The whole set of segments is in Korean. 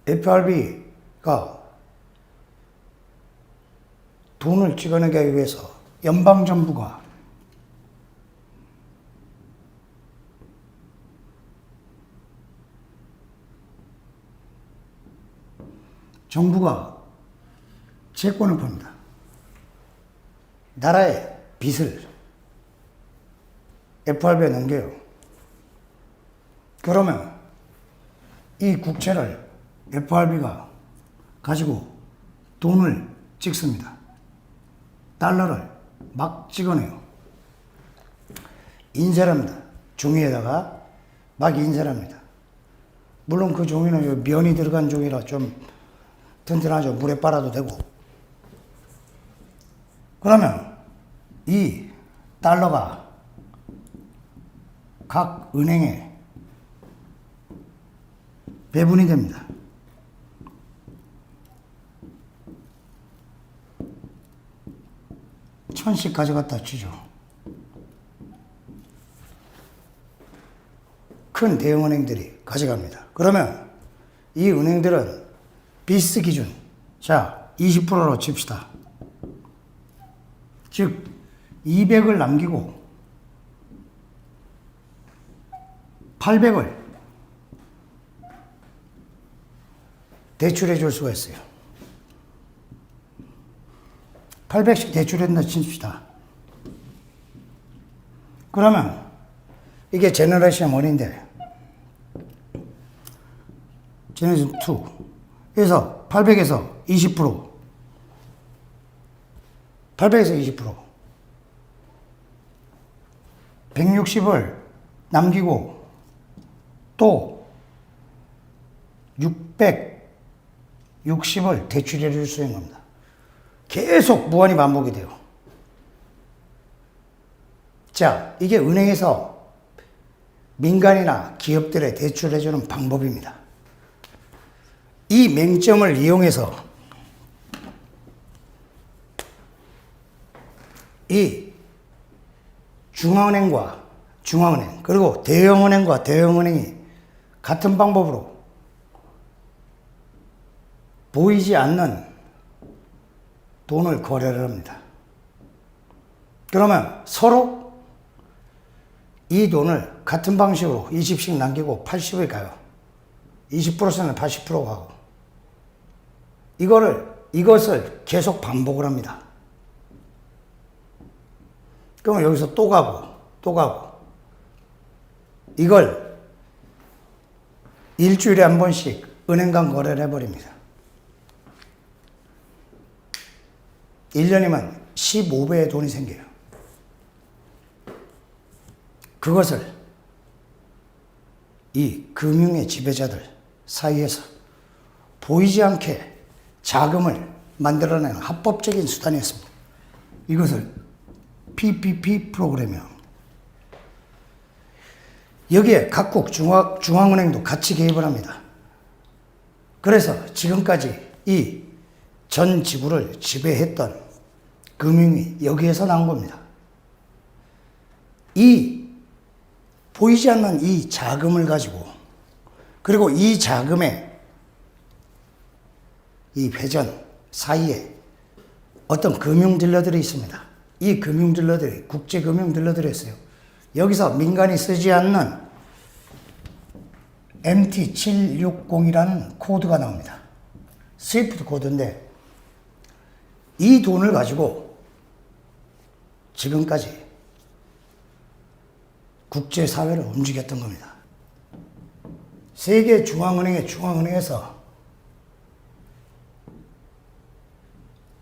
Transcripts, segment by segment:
FRB가 돈을 찍어내기 위해서 연방정부가 정부가 채권을 팝니다. 나라의 빚을 FRB에 넘겨요. 그러면 이 국채를 FRB가 가지고 돈을 찍습니다. 달러를 막 찍어내요. 인쇄를 합니다. 종이에다가 막 인쇄를 합니다. 물론 그 종이는 면이 들어간 종이라 좀 튼튼하죠. 물에 빨아도 되고. 그러면 이 달러가 각 은행에 배분이 됩니다. 천씩 가져갔다 치죠. 큰 대형은행들이 가져갑니다. 그러면 이 은행들은 비스 기준, 자 20%로 칩시다. 즉 200을 남기고 800을 대출해 줄 수가 있어요. 800씩 대출한다 칩시다. 그러면 이게 제너레이션 1인데 제너레이션 2 그래서 800에서 20% 800에서 20% 160을 남기고 또 660을 대출해 줄 수 있는 겁니다. 계속 무한히 반복이 돼요. 자, 이게 은행에서 민간이나 기업들에 대출해주는 방법입니다. 이 맹점을 이용해서 이 중앙은행과 중앙은행 그리고 대형은행과 대형은행이 같은 방법으로 보이지 않는 돈을 거래를 합니다. 그러면 서로 이 돈을 같은 방식으로 20씩 남기고 80을 가요. 20%는 80% 가고 이것을 계속 반복을 합니다. 그러면 여기서 또 가고 이걸 일주일에 한 번씩 은행 간 거래를 해버립니다. 1년이면 15배의 돈이 생겨요. 그것을 이 금융의 지배자들 사이에서 보이지 않게 자금을 만들어내는 합법적인 수단이었습니다. 이것을 PPP 프로그램이요. 여기에 각국 중앙은행도 같이 개입을 합니다. 그래서 지금까지 이 전 지구를 지배했던 금융이 여기에서 나온 겁니다. 이 보이지 않는 이 자금을 가지고 그리고 이 자금의 이 회전 사이에 어떤 금융 딜러들이 있습니다. 이 금융 딜러들이 국제 금융 딜러들이었어요. 여기서 민간이 쓰지 않는 MT760이라는 코드가 나옵니다. 스위프트 코드인데 이 돈을 가지고 지금까지 국제사회를 움직였던 겁니다. 세계 중앙은행의 중앙은행에서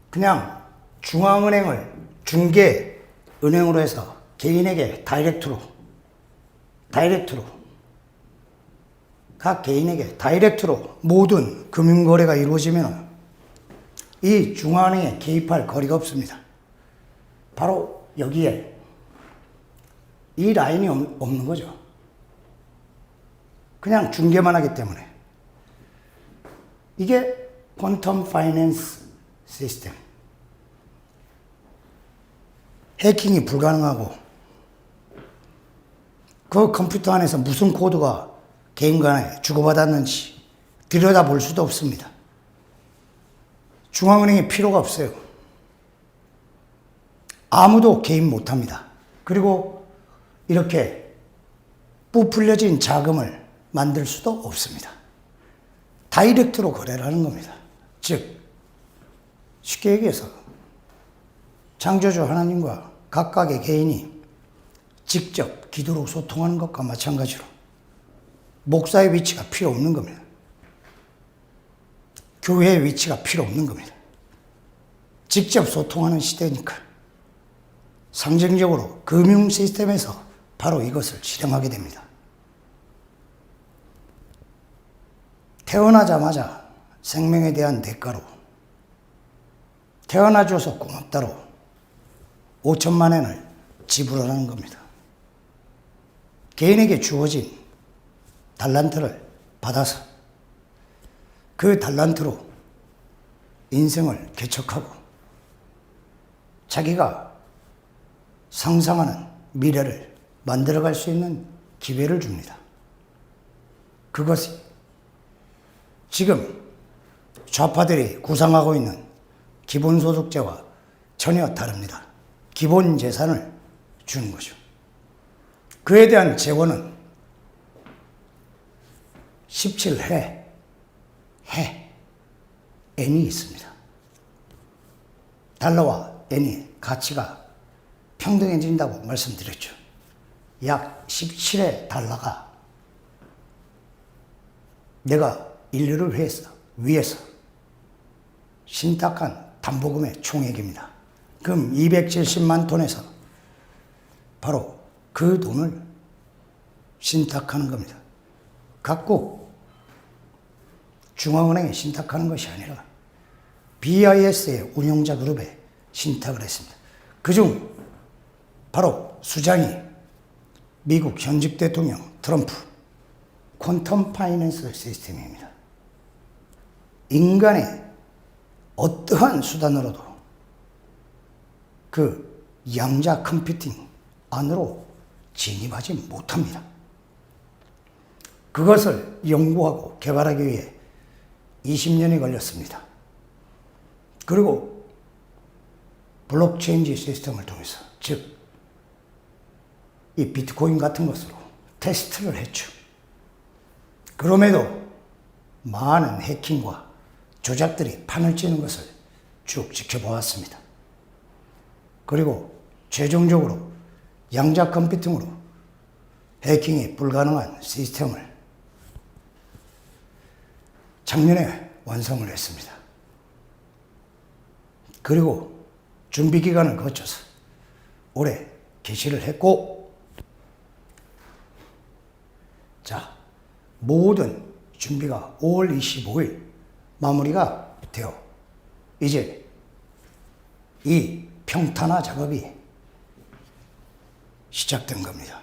그냥 중앙은행을 중개은행으로 해서 개인에게 다이렉트로 각 개인에게 다이렉트로 모든 금융거래가 이루어지면 이 중앙은행에 개입할 거리가 없습니다. 바로 여기에 이 라인이 없는 거죠. 그냥 중개만 하기 때문에. 이게 퀀텀 파이낸스 시스템. 해킹이 불가능하고 그 컴퓨터 안에서 무슨 코드가 개인 간에 주고받았는지 들여다볼 수도 없습니다. 중앙은행이 필요가 없어요. 아무도 개입 못합니다. 그리고 이렇게 부풀려진 자금을 만들 수도 없습니다. 다이렉트로 거래를 하는 겁니다. 즉, 쉽게 얘기해서 창조주 하나님과 각각의 개인이 직접 기도로 소통하는 것과 마찬가지로 목사의 위치가 필요 없는 겁니다. 교회의 위치가 필요 없는 겁니다. 직접 소통하는 시대니까 상징적으로 금융 시스템에서 바로 이것을 실행하게 됩니다. 태어나자마자 생명에 대한 대가로 태어나줘서 고맙다로 5천만 원을 지불하는 겁니다. 개인에게 주어진 달란트를 받아서 그 달란트로 인생을 개척하고 자기가 상상하는 미래를 만들어갈 수 있는 기회를 줍니다. 그것이 지금 좌파들이 구상하고 있는 기본소득제와 전혀 다릅니다. 기본 재산을 주는 거죠. 그에 대한 재원은 17해 N이 있습니다. 달러와 N이 가치가 평등해진다고 말씀드렸죠. 약 17의 달러가 내가 인류를 위해서 신탁한 담보금의 총액입니다. 금 270만 톤에서 바로 그 돈을 신탁하는 겁니다. 각국 중앙은행에 신탁하는 것이 아니라 BIS의 운용자 그룹에 신탁을 했습니다. 그중 바로 수장이 미국 현직 대통령 트럼프 퀀텀 파이낸스 시스템입니다. 인간의 어떠한 수단으로도 그 양자 컴퓨팅 안으로 진입하지 못합니다. 그것을 연구하고 개발하기 위해 20년이 걸렸습니다. 그리고 블록체인 시스템을 통해서, 즉 이 비트코인 같은 것으로 테스트를 했죠. 그럼에도 많은 해킹과 조작들이 판을 치는 것을 쭉 지켜보았습니다. 그리고 최종적으로 양자 컴퓨팅으로 해킹이 불가능한 시스템을 작년에 완성을 했습니다. 그리고 준비 기간을 거쳐서 올해 개시를 했고, 자, 모든 준비가 5월 25일 마무리가 되어 이제 이 평탄화 작업이 시작된 겁니다.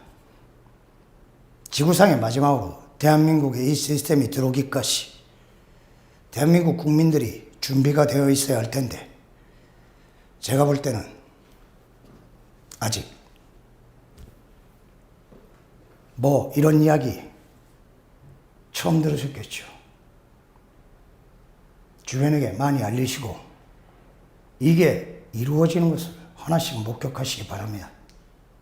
지구상의 마지막으로 대한민국에 이 시스템이 들어오기까지 대한민국 국민들이 준비가 되어 있어야 할 텐데, 제가 볼 때는 아직 뭐 이런 이야기 처음 들으셨겠죠. 주변에게 많이 알리시고 이게 이루어지는 것을 하나씩 목격하시기 바랍니다.